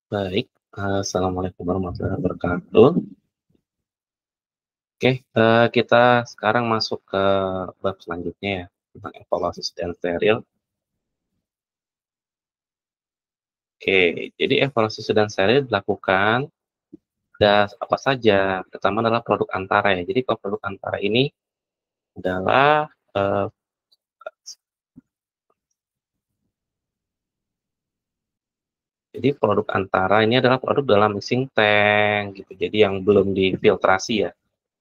Baik, assalamualaikum warahmatullahi wabarakatuh. Oke, kita sekarang masuk ke bab selanjutnya ya, tentang evaluasi dan steril. Oke, jadi evaluasi dan steril dilakukan apa saja, pertama adalah produk antara ya. Jadi kalau produk antara ini adalah, jadi produk antara ini adalah produk dalam mixing tank gitu, jadi yang belum difiltrasi ya,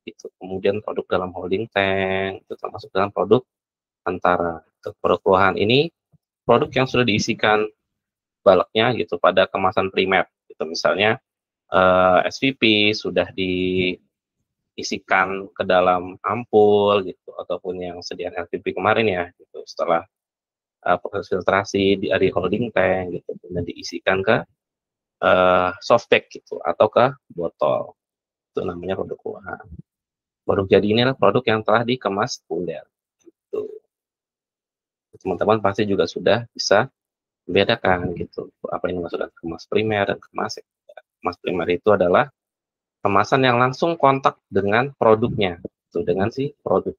gitu. Kemudian produk dalam holding tank, itu termasuk dalam produk antara. Untuk produk ruahan ini, produk yang sudah diisikan baloknya gitu pada kemasan primer gitu. Misalnya, SVP sudah diisikan ke dalam ampul gitu, ataupun yang sediaan LVP kemarin ya gitu, setelah, proses filtrasi di holding tank gitu, kemudian diisikan ke, soft bag gitu atau ke botol, itu namanya produk ruahan. Produk jadi ini adalah produk yang telah dikemas sekunder gitu. Teman-teman pasti juga sudah bisa membedakan gitu, apa yang dimaksud kemas primer dan kemas sekunder. Kemas primer itu adalah kemasan yang langsung kontak dengan produknya, itu dengan si produk.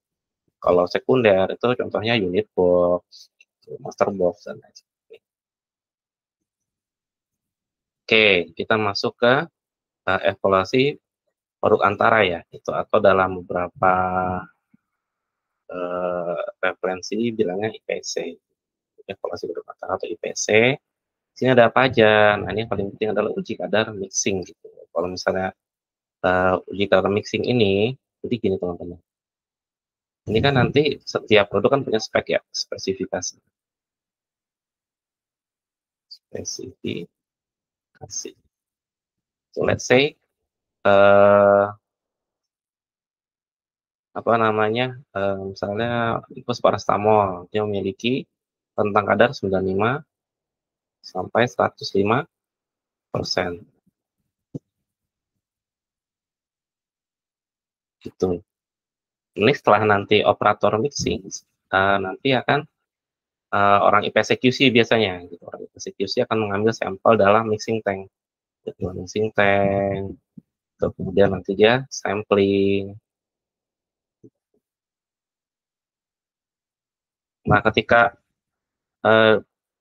Kalau sekunder itu contohnya unit box, gitu, master box dan lain sebagainya. Oke, kita masuk ke evaluasi produk antara ya, itu atau dalam beberapa referensi bilangnya IPC, evaluasi produk antara atau IPC. Sini ada apa aja? Nah, ini yang paling penting adalah uji kadar mixing gitu. Kalau misalnya uji kadar mixing ini, jadi gini teman-teman. Ini kan nanti setiap produk kan punya spek ya, spesifikasi. Spesifikasi. So let's say uh, apa namanya, misalnya infus paracetamol dia memiliki rentang kadar 95 sampai 105% gitu. Ini setelah nanti operator mixing, nanti akan orang IPC QC biasanya gitu. Orang IPC QC akan mengambil sampel dalam mixing tank. Gitu, mixing tank, kemudian nanti dia sampling. Nah, ketika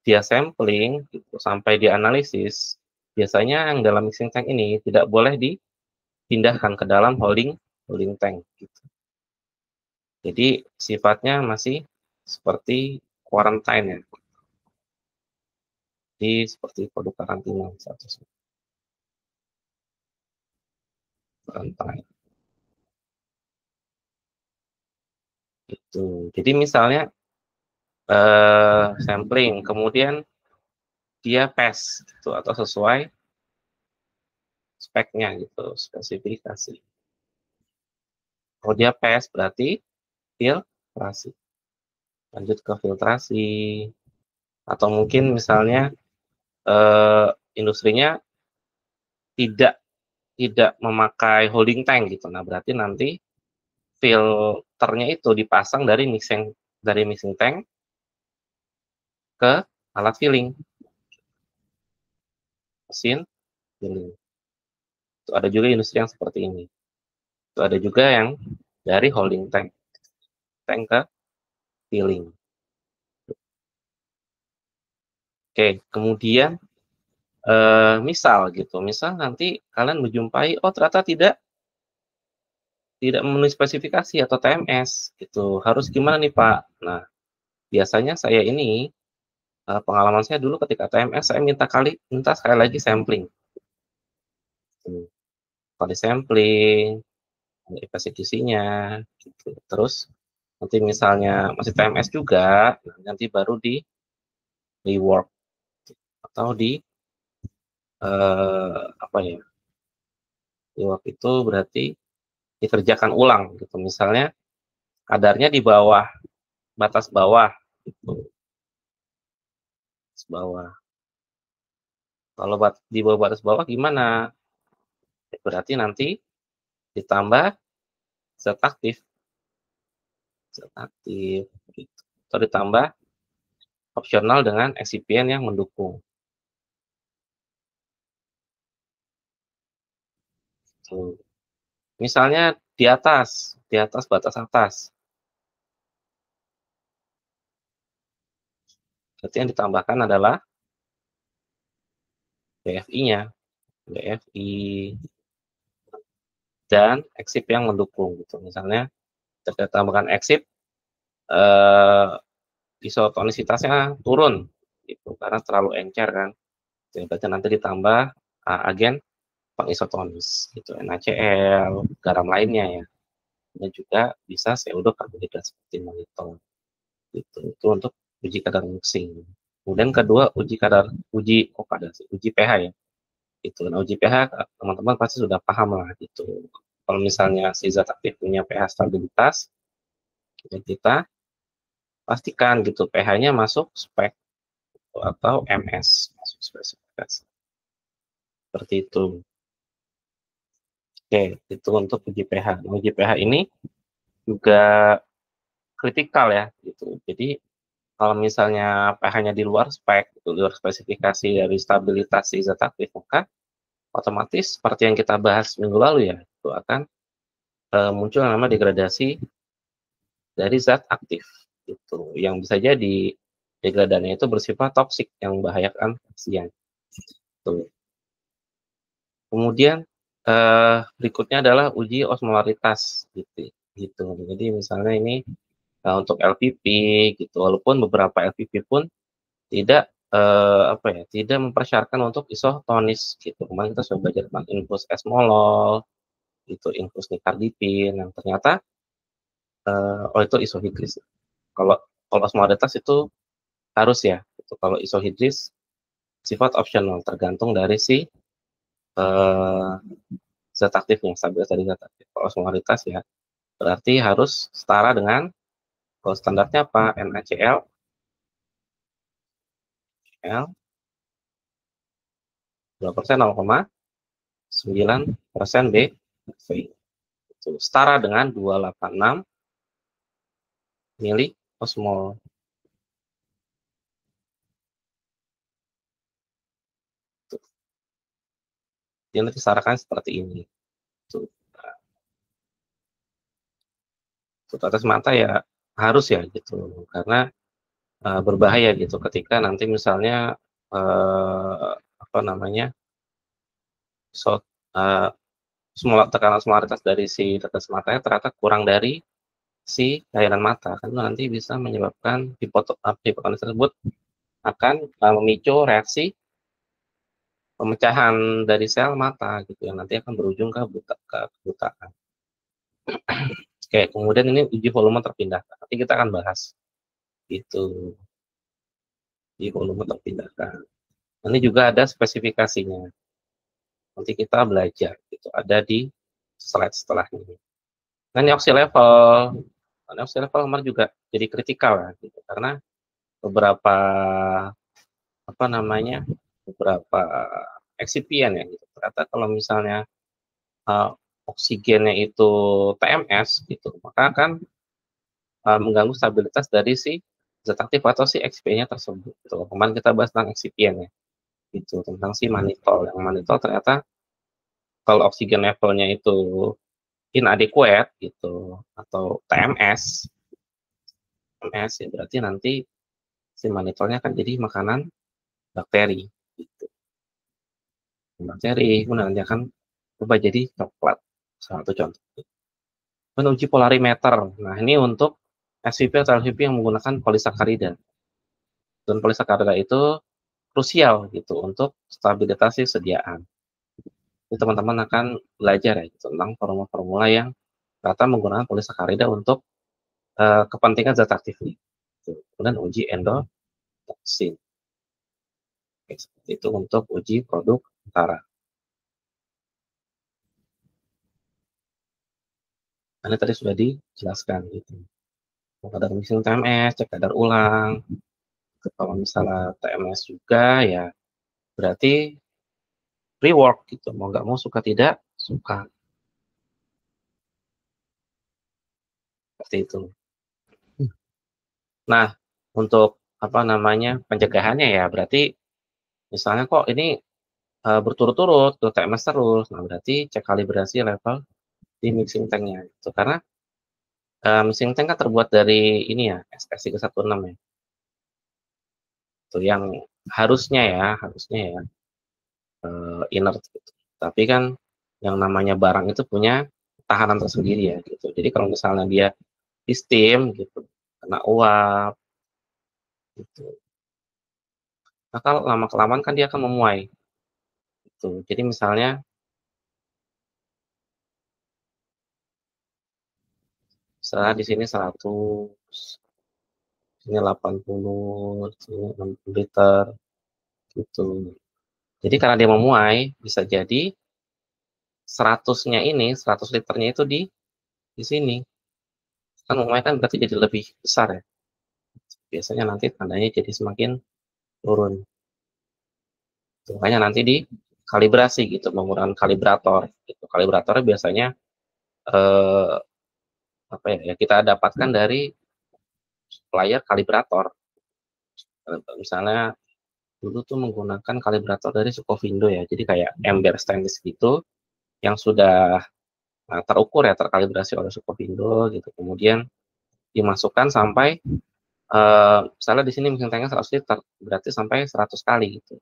dia sampling gitu, sampai dianalisis, biasanya yang dalam mixing tank ini tidak boleh dipindahkan ke dalam holding holding tank gitu. Jadi sifatnya masih seperti quarantine ya. Jadi seperti produk karantina statusnya, quarantine gitu. Jadi misalnya sampling, kemudian dia pass gitu atau sesuai speknya gitu, spesifikasi. Kalau dia pass berarti filtrasi. Lanjut ke filtrasi, atau mungkin misalnya industrinya tidak tidak memakai holding tank gitu. Nah, berarti nanti filternya itu dipasang dari mixing tank ke alat filling, mesin filling. Itu ada juga industri yang seperti ini. Itu ada juga yang dari holding tank, tank ke filling. Oke, kemudian misal gitu, misal nanti kalian menjumpai, oh ternyata tidak tidak memenuhi spesifikasi atau TMS gitu, harus gimana nih Pak? Nah, biasanya saya ini, pengalaman saya dulu ketika TMS saya minta sekali lagi sampling, gitu. Kalau di-sampling, ada eksekusinya, gitu. Terus nanti misalnya masih TMS juga, nah nanti baru di-rework atau apa ya, rework itu berarti dikerjakan ulang gitu. Misalnya kadarnya di bawah, batas bawah gitu, batas bawah. Kalau di bawah batas bawah gimana? Berarti nanti ditambah zat aktif, zat aktif gitu. Atau ditambah opsional dengan eksipien yang mendukung. gitu. Misalnya di atas batas atas, berarti yang ditambahkan adalah BFI-nya, BFI dan exif yang mendukung gitu. Misalnya kita tambahkan exif, eh, isotonisitasnya turun gitu karena terlalu encer kan. Jadi berarti nanti ditambah agen pengisotonis gitu, NaCl, garam lainnya ya. Dan juga bisa pseudokarbohidrat seperti malitol. Gitu. Itu untuk uji kadar mixing. Kemudian kedua uji pH ya. Itu. Nah, uji pH teman-teman pasti sudah paham lah gitu. Kalau misalnya si zat aktif punya pH stabilitas, ya kita pastikan gitu pH-nya masuk spek atau MS, masuk spesifikasi. Seperti itu. Oke, itu untuk uji pH. Nah, uji pH ini juga kritikal ya gitu. Jadi kalau misalnya pH-nya di luar spek, di luar spesifikasi dari stabilitas si zat aktif, maka otomatis seperti yang kita bahas minggu lalu ya, itu akan muncul yang namanya degradasi dari zat aktif. Itu yang bisa jadi degradannya itu bersifat toksik yang membahayakan pasien. Tuh. Kemudian berikutnya adalah uji osmolaritas gitu. Gitu. Jadi misalnya ini untuk LPP gitu, walaupun beberapa LPP pun tidak apa ya, tidak mempersyaratkan untuk isotonis gitu. Kemarin kita sudah belajar tentang infus esmolol, itu infus nikardipin, yang ternyata oh itu isohidris. Kalau kalau osmolaritas itu harus ya. Gitu. Kalau isohidris sifat optional tergantung dari si eh, zat aktifnya, stabilitas dari zat aktif. Kalau osmolaritas ya berarti harus setara dengan kalau standarnya apa? NaCl L 2% 0,9% BV. Itu setara dengan 286 mili osmol. Dia nanti disarankan seperti ini. Tuh. Tetes mata ya harus ya gitu karena berbahaya gitu ketika nanti misalnya apa namanya so, uh, tekanan osmolaritas dari si tetes matanya ternyata kurang dari si cairan mata kan nanti bisa menyebabkan hipotonis tersebut akan memicu reaksi pemecahan dari sel mata gitu yang nanti akan berujung ke kebutaan. Oke, kemudian ini uji volume terpindahkan. Nanti kita akan bahas itu uji volume terpindahkan. Ini juga ada spesifikasinya. Nanti kita belajar gitu. Ada di slide setelahnya. Nah, ini oxy level. Nah, oxy level kemarin juga jadi kritikal ya, gitu. Karena beberapa apa namanya beberapa eksipien ya gitu. Ternyata kalau misalnya uh, oksigennya itu TMS gitu, maka akan mengganggu stabilitas dari si zat aktif atau si excipient-nya tersebut. Gitu. Kemarin kita bahas tentang excipient ya, gitu tentang si manitol. Yang manitol ternyata kalau oksigen levelnya itu inadequate gitu atau TMS, TMS ya berarti nanti si manitolnya akan jadi makanan bakteri. Gitu. Bakteri kemudian nanti akan berubah jadi coklat. Salah satu contoh. Dan uji polarimeter. Nah ini untuk SVP atau LVP yang menggunakan polisakarida. Dan polisakarida itu krusial gitu untuk stabilitas sediaan. Teman-teman akan belajar ya gitu, tentang formula-formula yang ternyata menggunakan polisakarida untuk kepentingan zat aktif ini. Kemudian uji endotoksin. Seperti itu untuk uji produk antara. Ini tadi sudah dijelaskan gitu. Kadar mixing TMS, cek kadar ulang. Kalau misalnya TMS juga ya berarti rework gitu. Mau nggak mau suka tidak suka. Seperti itu. Nah, untuk apa namanya pencegahannya ya berarti misalnya kok ini berturut-turut ke TMS terus. Nah, berarti cek kalibrasi level di mixing tanknya itu karena mixing tank kan terbuat dari ini ya SS316 ya. Itu yang harusnya ya inert gitu. Tapi kan yang namanya barang itu punya tahanan tersendiri ya gitu. Jadi kalau misalnya dia di steam gitu, kena uap gitu. Nah, kalau lama kelamaan kan dia akan memuai gitu. Jadi misalnya misalnya di sini 100, sini 80, sini 60 liter gitu. Jadi karena dia memuai, bisa jadi 100-nya ini, 100 liternya itu di sini. Kan memuai kan berarti jadi lebih besar ya. Biasanya nanti tandanya jadi semakin turun. Makanya nanti dikalibrasi gitu, menggunakan kalibrator. Gitu. Kalibratornya biasanya eh, apa ya? Kita dapatkan dari supplier kalibrator. Misalnya dulu tuh menggunakan kalibrator dari Sukovindo ya. Jadi kayak ember stainless gitu yang sudah terukur ya, terkalibrasi oleh Sukovindo gitu. Kemudian dimasukkan sampai misalnya di sini mesin tanknya 100 liter, berarti sampai 100 kali gitu.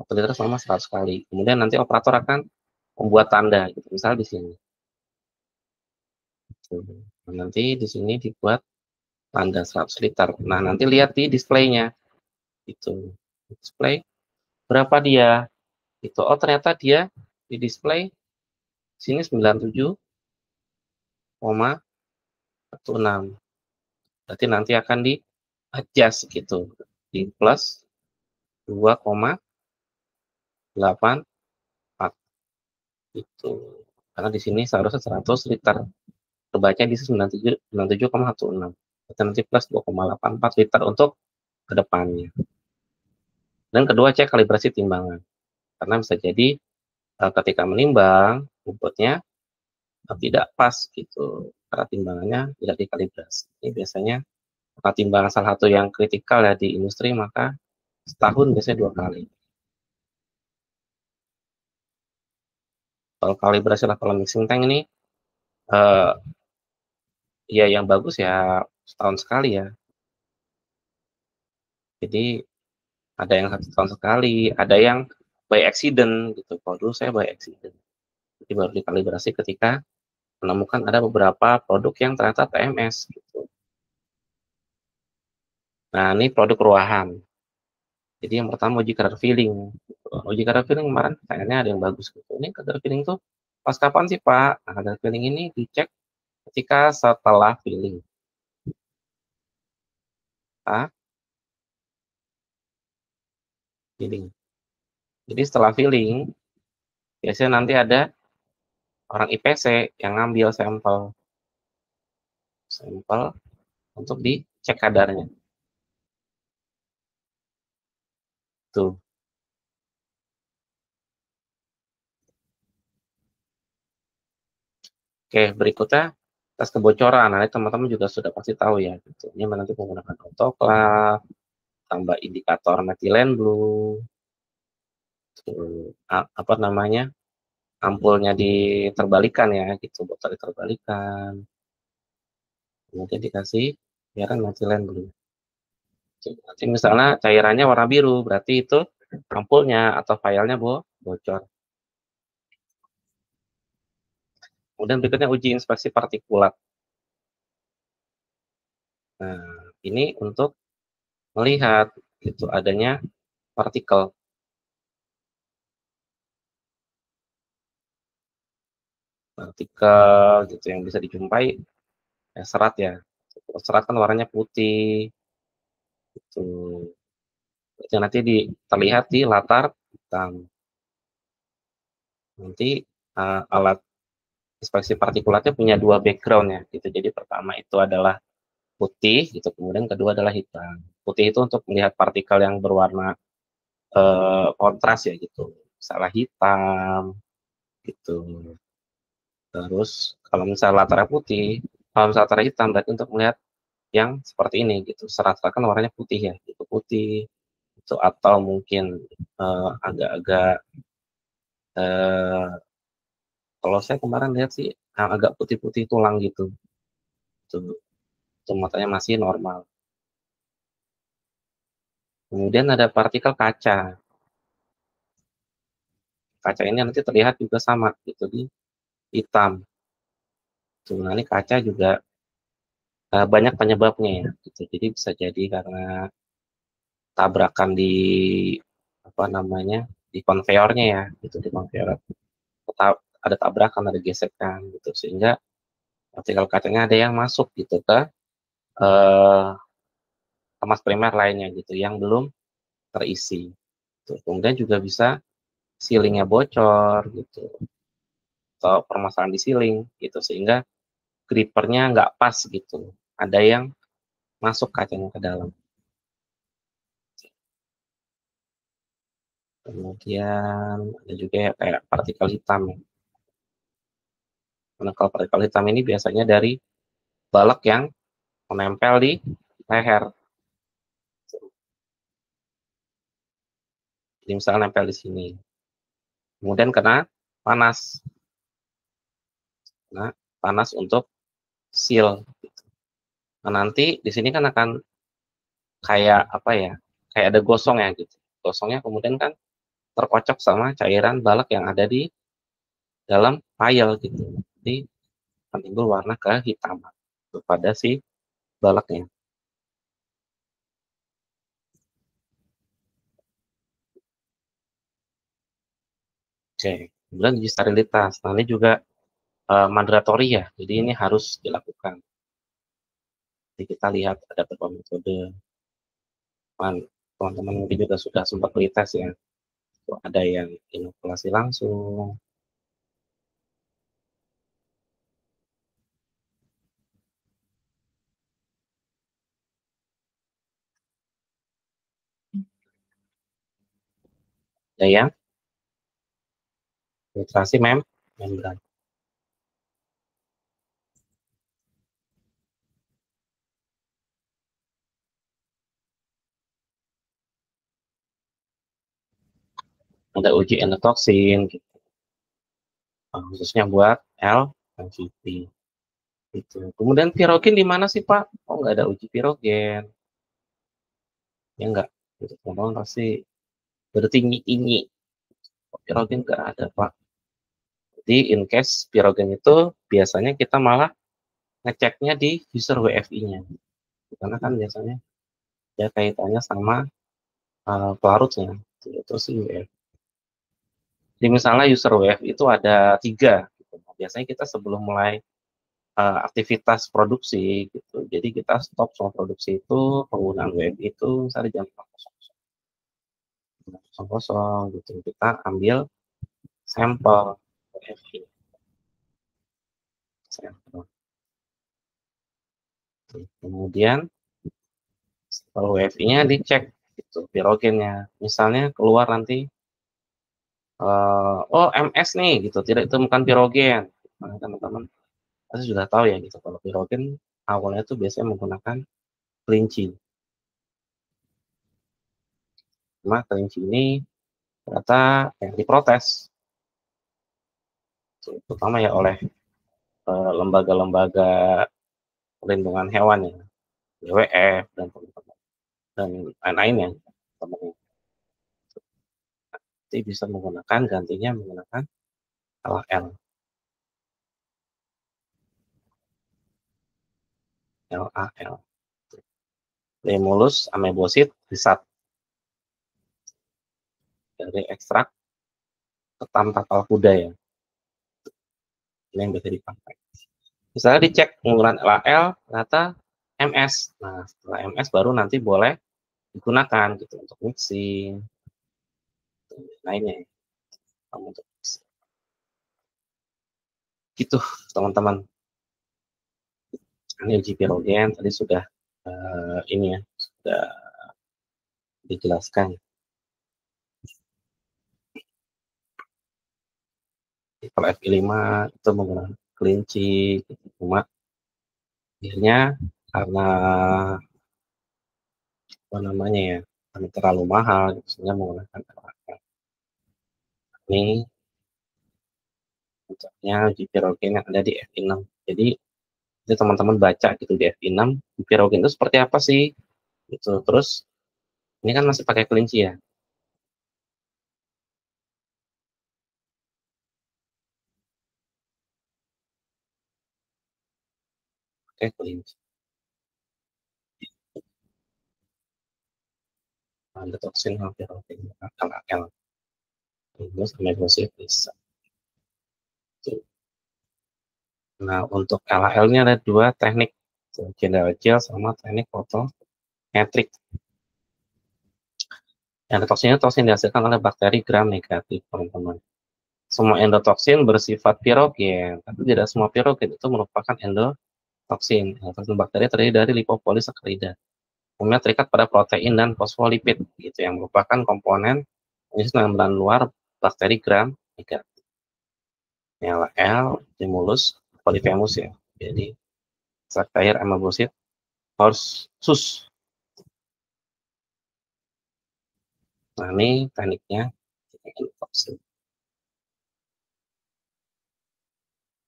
1 liter selama 100 kali. Kemudian nanti operator akan membuat tanda gitu. Misalnya di sini. Nah, nanti di sini dibuat tanda 100 liter. Nah, nanti lihat di displaynya. Itu display berapa dia. Itu oh ternyata dia di display sini 97,16. Berarti nanti akan di adjust gitu. Di plus 2,84 itu. Karena di sini seharusnya 100 liter. Terbaca di 97,16. Berarti nanti plus 2,84 liter untuk ke depannya. Dan kedua cek kalibrasi timbangan. Karena bisa jadi ketika menimbang bobotnya tidak pas gitu karena timbangannya tidak dikalibrasi. Ini biasanya karena timbangan salah satu yang kritikal ya di industri, maka setahun biasanya 2 kali. Kalau kalibrasi level mixing tank ini eh, ya yang bagus ya setahun sekali ya. Jadi ada yang 1 tahun sekali, ada yang by accident gitu. Kalau dulu saya by accident. Jadi baru dikalibrasi ketika menemukan ada beberapa produk yang ternyata TMS gitu. Nah, ini produk ruahan. Jadi yang pertama uji kadar filling. Uji kadar filling kemarin kayaknya ada yang bagus gitu. Ini kadar filling tuh pas kapan sih Pak? Nah, kadar filling ini dicek ketika setelah filling. Ah, filling. Jadi setelah filling, biasanya nanti ada orang IPC yang ngambil sampel sampel untuk dicek kadarnya. Tuh. Oke, berikutnya tes kebocoran. Nah, teman-teman juga sudah pasti tahu ya. Gitu. Ini nanti menggunakan autoclave, tambah indikator methylene blue, apa namanya, ampulnya diterbalikan ya, gitu, botol diterbalikan, kemudian dikasih cairan methylene blue. Nanti misalnya cairannya warna biru, berarti itu ampulnya atau filenya bocor. Kemudian berikutnya uji inspeksi partikulat. Nah, ini untuk melihat itu adanya partikel partikel gitu yang bisa dijumpai serat ya. Serat kan warnanya putih itu. Itu nanti terlihat di latar hitam. Nanti alat inspeksi partikulatnya punya dua background ya gitu. Jadi pertama itu adalah putih gitu, kemudian kedua adalah hitam. Putih itu untuk melihat partikel yang berwarna kontras ya gitu. Misalnya hitam gitu. Terus kalau misalnya latarnya putih, kalau misalnya latarnya hitam berarti untuk melihat yang seperti ini gitu. Serat-serat kan warnanya putih ya, itu putih. Itu atau mungkin agak-agak eh, kalau saya kemarin lihat sih agak putih-putih tulang gitu. Tuh, matanya masih normal. Kemudian ada partikel kaca. Kaca ini nanti terlihat juga sama gitu di hitam. Sebenarnya kaca juga banyak penyebabnya ya. Gitu. Jadi bisa jadi karena tabrakan di apa namanya di konveyornya ya, gitu di konveyor ada tabrakan, ada gesekan gitu sehingga partikel kacanya ada yang masuk gitu ke eh, kemas primer lainnya gitu yang belum terisi. Gitu. Kemudian juga bisa sealingnya bocor gitu atau permasalahan di sealing gitu sehingga grippernya nggak pas gitu. Ada yang masuk kacanya ke dalam. Kemudian ada juga ya kayak partikel hitam. Nah, kalau partikel hitam ini biasanya dari balok yang menempel di leher. Jadi misalnya nempel di sini. Kemudian kena panas. Nah, panas untuk seal. Nah, nanti di sini kan akan kayak apa ya? Kayak ada gosong ya gitu. Gosongnya kemudian kan terkocok sama cairan balok yang ada di dalam file gitu. Jadi akan timbul warna kehitaman pada si baloknya. Oke, kemudian uji sterilitas. Nah, ini juga mandatory ya. Jadi ini harus dilakukan. Jadi kita lihat ada beberapa metode. Teman-teman mungkin juga sudah sempat beli tes ya. Ada yang inokulasi langsung, ada yang filtrasi membran. Ada uji endotoksin, gitu. Khususnya buat LVP. Gitu. Kemudian pirogen di mana sih Pak? Oh nggak ada uji pirogen. Ya nggak. Gitu. Teman-teman pasti bertinggi-tinggi. Pirogen nggak ada Pak. Jadi in case pirogen itu biasanya kita malah ngeceknya di user WFI-nya. Karena kan biasanya ya kaitannya sama pelarutnya. Itu sih WFI. Jadi misalnya user WFI itu ada 3. Gitu. Nah, biasanya kita sebelum mulai aktivitas produksi gitu. Jadi kita stop semua produksi itu penggunaan WFI itu misalnya jam 00.00 gitu. Kita ambil sampel WFI. Sampel. Kemudian kalau WFI-nya dicek gitu, pirogennya. Misalnya keluar nanti oh MS nih gitu, tidak ditemukan pirogen. Nah, teman-teman pasti sudah tahu ya gitu kalau pirogen awalnya itu biasanya menggunakan kelinci. Cuma kelinci ini ternyata yang diprotes terutama ya oleh lembaga-lembaga perlindungan hewan ya, WWF dan teman-teman dan lain-lainnya. Nanti bisa menggunakan gantinya menggunakan LAL, LAL, Lemulus amebosid risat dari ekstrak ketam tapal kuda ya, ini yang bisa dipakai. Misalnya dicek penggunaan LAL, ternyata MS. Nah, setelah MS baru nanti boleh digunakan gitu untuk mixing, lainnya. Untuk gitu teman-teman. Ini uji pirogen tadi sudah ini ya sudah dijelaskan. Kalau FI5 itu menggunakan kelinci, gitu. Cuma akhirnya karena apa namanya ya, karena terlalu mahal, gitu, sehingga menggunakan LAL. Ini Contohnya uji pirogen yang ada di FI6. Jadi itu teman-teman baca gitu di FI6, uji pirogen itu seperti apa sih? Gitu. Terus ini kan masih pakai kelinci ya. Pakai kelinci. Ada toksin pirogen, LAL. Terus aminosid bisa. Nah, untuk LAL-nya ada dua teknik, gel gel sama teknik fotometrik. Endotoksin itu toksin dihasilkan oleh bakteri gram negatif, teman-teman. Semua endotoksin bersifat pirogen, tapi tidak semua pirogen itu merupakan endotoksin. Endotoksin bakteri terdiri dari lipopolisakarida. Umumnya terikat pada protein dan fosfolipid, gitu, yang merupakan komponen dalam luar bakteri gram negatif. LAL, stimulus, polyphemus ya. Jadi extract air amabosit harus sus. Nah, ini tekniknya endotoksin.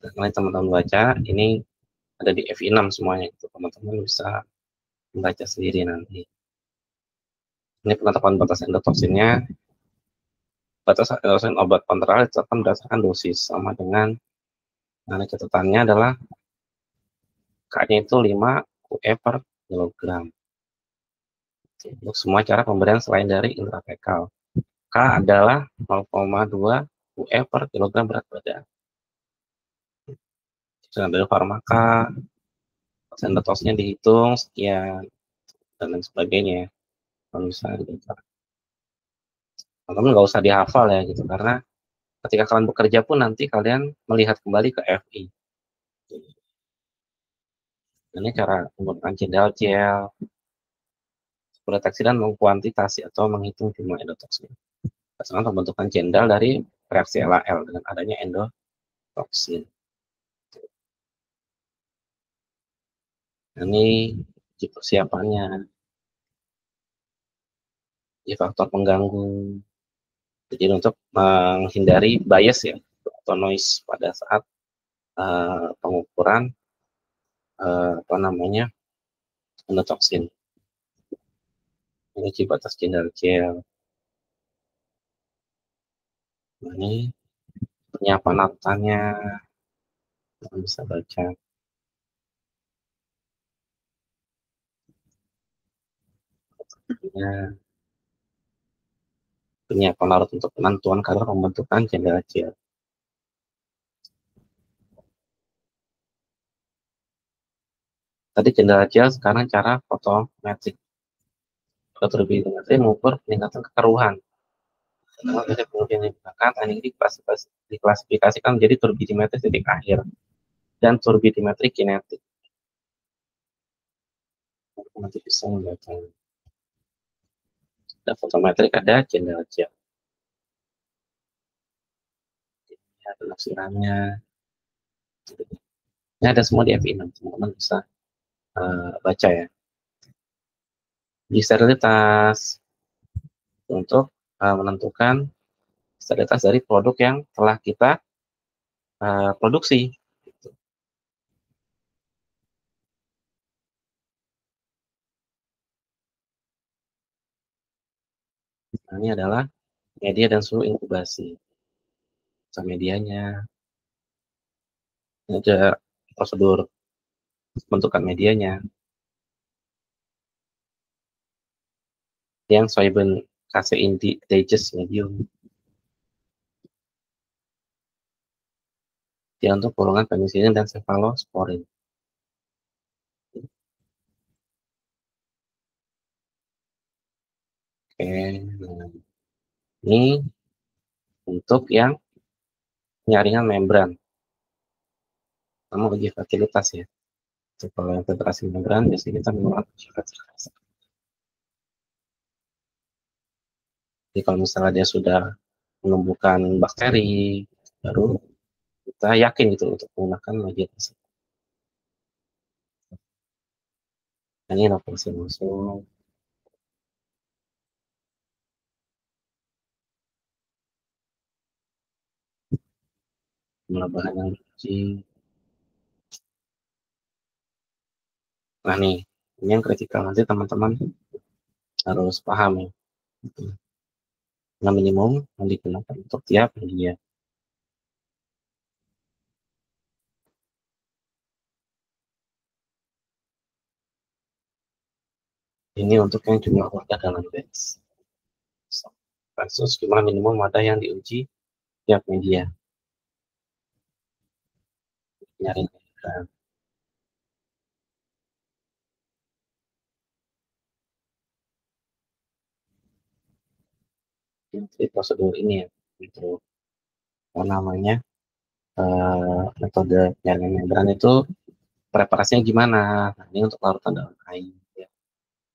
Nah, teman-teman baca, ini ada di FI6 semuanya, gitu. Teman-teman bisa membaca sendiri nanti. Ini penetapan batas endotoksinnya. Batas endotoksin obat kontral ditetapkan berdasarkan dosis, sama dengan, nah, catatannya adalah K-nya itu 5 UE per kilogram. Untuk semua cara pemberian selain dari intravekal. K adalah 0,2 UE per kilogram berat badan. Dengan dari farmaka, endotoksinnya dihitung sekian, dan lain sebagainya. Kalau misalnya gitu, teman-teman nggak usah dihafal ya gitu, karena ketika kalian bekerja pun nanti kalian melihat kembali ke FI. Ini cara menggunakan jendal gel, mendeteksi dan mengkuantitasi atau menghitung jumlah endotoksin. Berdasarkan pembentukan jendal dari reaksi LAL dengan adanya endotoksin. Ini persiapannya, di faktor pengganggu. Jadi untuk menghindari bias ya atau noise pada saat pengukuran apa namanya endotoksin. Ini batas jendal gel. Ini penyiapan naftanya, kalian bisa baca. Ya, penyiapan larut untuk penentuan kadar pembentukan jendal gel. Tadi jendal gel, sekarang cara fotometrik. Fotometri mengukur peningkatan kekeruhan. Kemudian digunakan, teknik ini diklasifikasikan menjadi turbidimetri titik akhir dan turbidimetri kinetik. Nanti bisa membaca. Ada fotometrik, ada jendal gel. Ini penafsirannya. Ini ada semua di FI6, teman-teman bisa baca ya. Di sterilitas untuk menentukan sterilitas dari produk yang telah kita produksi. Nah, ini adalah media dan suhu inkubasi. Medianya, ini ada prosedur bentukan medianya. Yang Soyben casein digest medium. Dia untuk golongan penisilin dan cephalosporin. Oke, nah, ini untuk yang penyaringan membran. Namun uji fertilitas ya. Jadi, kalau yang filtrasi membran biasanya kita menggunakan uji fertilitas. Jadi kalau misalnya dia sudah menumbuhkan bakteri, baru kita yakin gitu untuk menggunakan media tersebut. Ini inovasi masuk. jumlah bahan yang diuji. Nah nih, ini yang kritikal, nanti teman-teman harus paham ya. Nah, minimum yang digunakan untuk tiap media. Ini untuk yang jumlah wadah dalam batch. Kasus jumlah minimum wadah yang diuji tiap media. Nyari. Jadi prosedur ini ya, untuk apa namanya, metode penyaringan membran itu preparasinya gimana. Nah, ini untuk larutan dalam air ya.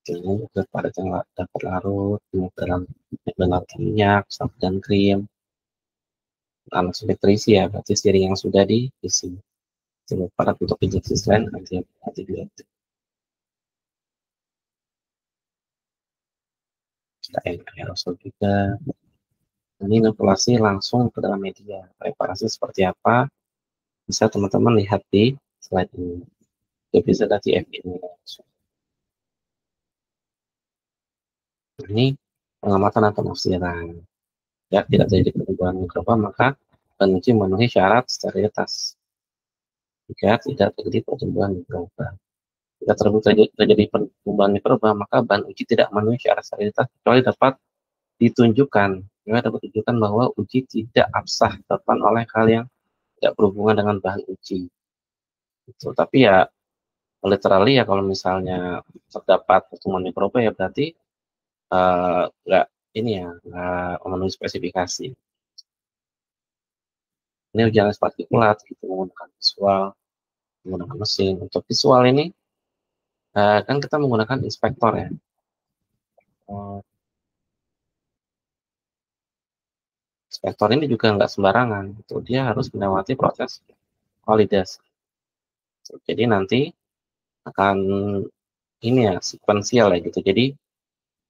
Ini untuk padat yang dapat larut dalam larutan minyak, sabun dan krim. Nah, sudah terisi ya, berarti seiring yang sudah diisi. Coba padat untuk injeksi selain antibiotik. Aerosol juga. Ini inokulasi langsung ke dalam media. Preparasi seperti apa? Bisa teman-teman lihat di slide ini. Bisa dari FB ini. Ini pengamatan atau penafsiran. Ya, tidak terjadi perubahan mikroba, maka penguji memenuhi syarat sterilitas. Jika tidak terjadi pertumbuhan mikroba. Jika terjadi pertumbuhan mikroba, maka bahan uji tidak memenuhi syarat sterilitas kecuali dapat ditunjukkan, dapat ditunjukkan bahwa uji tidak absah dilakukan oleh hal yang tidak berhubungan dengan bahan uji. Gitu. Tapi ya literally ya kalau misalnya terdapat pertumbuhan mikroba ya berarti nggak ini ya nggak memenuhi spesifikasi. Ini ujian partikulat gitu, menggunakan visual, menggunakan mesin. Untuk visual ini kan kita menggunakan inspektor ya. Inspektor ini juga nggak sembarangan, gitu. Dia harus melewati proses validasi. Jadi nanti akan ini ya sekuensial ya gitu. Jadi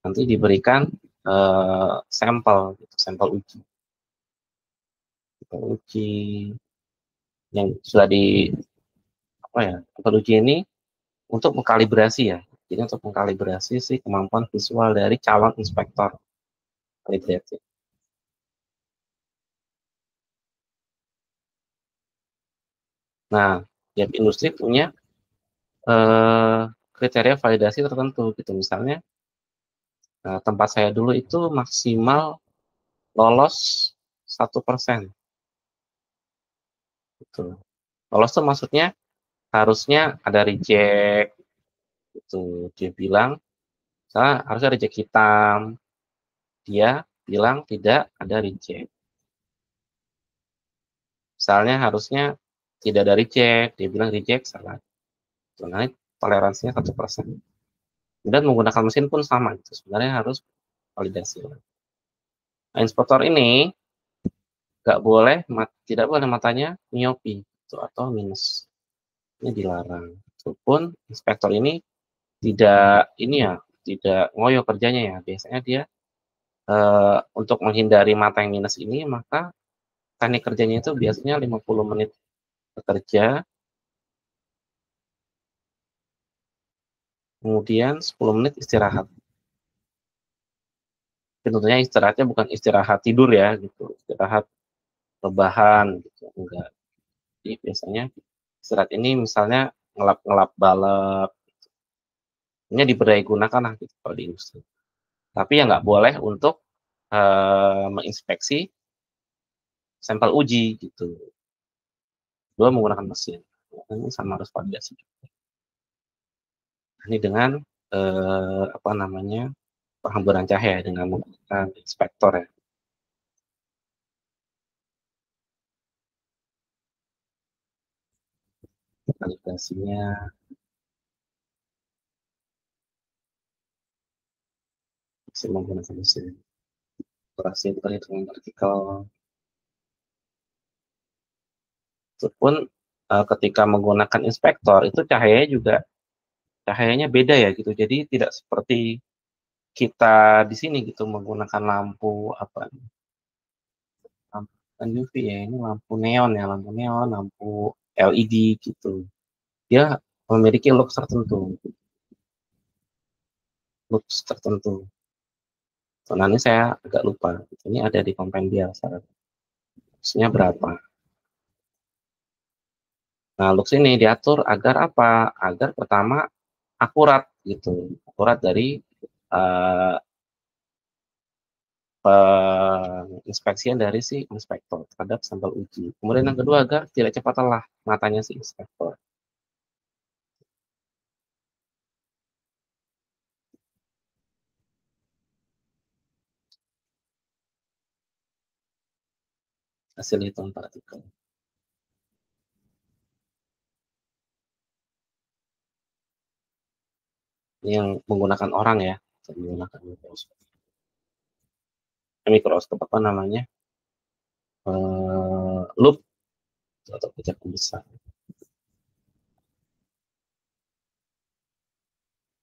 nanti diberikan sampel, gitu, sampel uji yang sudah di apa ya, sampel uji ini untuk mengkalibrasi ya. Jadi untuk mengkalibrasi si kemampuan visual dari calon inspektor kalibrasi. Nah, tiap industri punya kriteria validasi tertentu gitu. Misalnya tempat saya dulu itu maksimal lolos 1%. Gitu. Lolos tuh maksudnya harusnya ada reject gitu. Dia bilang misalnya harusnya reject hitam. Dia bilang tidak ada reject. Misalnya harusnya tidak ada reject, dia bilang reject salah. Nah, toleransinya 1%. Dan menggunakan mesin pun sama gitu. Sebenarnya harus validasi. Nah, inspektor ini tidak boleh matanya miopi gitu, atau minus. Ini dilarang. Walaupun inspektor ini tidak ngoyo kerjanya ya. Biasanya dia untuk menghindari mata yang minus ini, maka teknik kerjanya itu biasanya 50 menit bekerja, kemudian 10 menit istirahat. Tentunya istirahatnya bukan istirahat tidur ya, gitu. Istirahat rebahan, gitu. Enggak. Jadi biasanya istirahat ini misalnya ngelap-ngelap balap, ini diberdaya gunakan lah gitu kalau di industri. Tapi ya nggak boleh untuk menginspeksi sampel uji gitu. Dua menggunakan mesin. Ini sama harus validasi. Ini dengan apa namanya penghamburan cahaya dengan menggunakan inspektor ya. Kalibrasinya masih menggunakan mesin. Operasi perhitungan vertikal. Itu pun ketika menggunakan inspektor itu cahayanya beda ya gitu. Jadi tidak seperti kita di sini gitu menggunakan lampu apa bukan UV ya, ini lampu neon ya, lampu LED gitu. Dia memiliki lux tertentu, lux tertentu. Nah, ini saya agak lupa. Ini ada di kompendia, luxnya berapa. Nah, lux ini diatur agar apa? Agar pertama akurat gitu, akurat dari uh, inspeksian dari si inspektor terhadap sampel uji. Kemudian yang kedua agar tidak cepat lelah matanya si inspektor. Hasil hitung partikel. Ini yang menggunakan orang ya, menggunakan mikroskop. Mikroskop apa namanya? Loop atau kecap besar.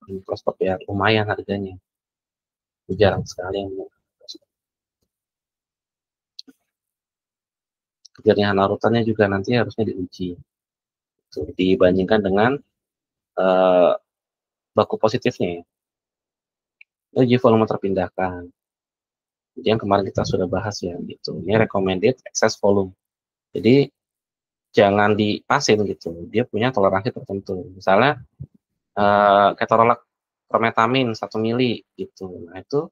Mikroskop ya lumayan harganya. Jarang sekali yang menggunakan mikroskop. Kejernihan larutannya juga nanti harusnya diuji. Dibandingkan dengan baku positifnya. Uji volume terpindahkan. Jadi yang kemarin kita sudah bahas ya, gitu. Ini recommended excess volume. Jadi jangan dipasin gitu. Dia punya toleransi tertentu. Misalnya ketorolak prometamin 1 mili gitu. Nah itu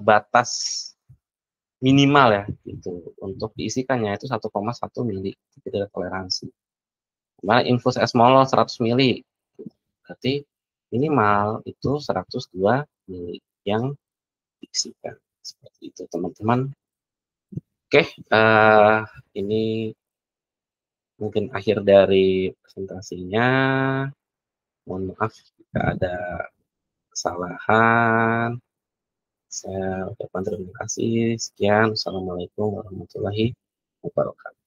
batas minimal ya gitu untuk diisikannya itu 1,1 mili. Jadi ada toleransi. Nah infus esmol 100 mili. Berarti minimal itu 102 mili yang diisikan. Seperti itu teman-teman. Oke, ini mungkin akhir dari presentasinya. Mohon maaf jika ada kesalahan. Saya ucapkan terima kasih. Sekian. Assalamualaikum warahmatullahi wabarakatuh.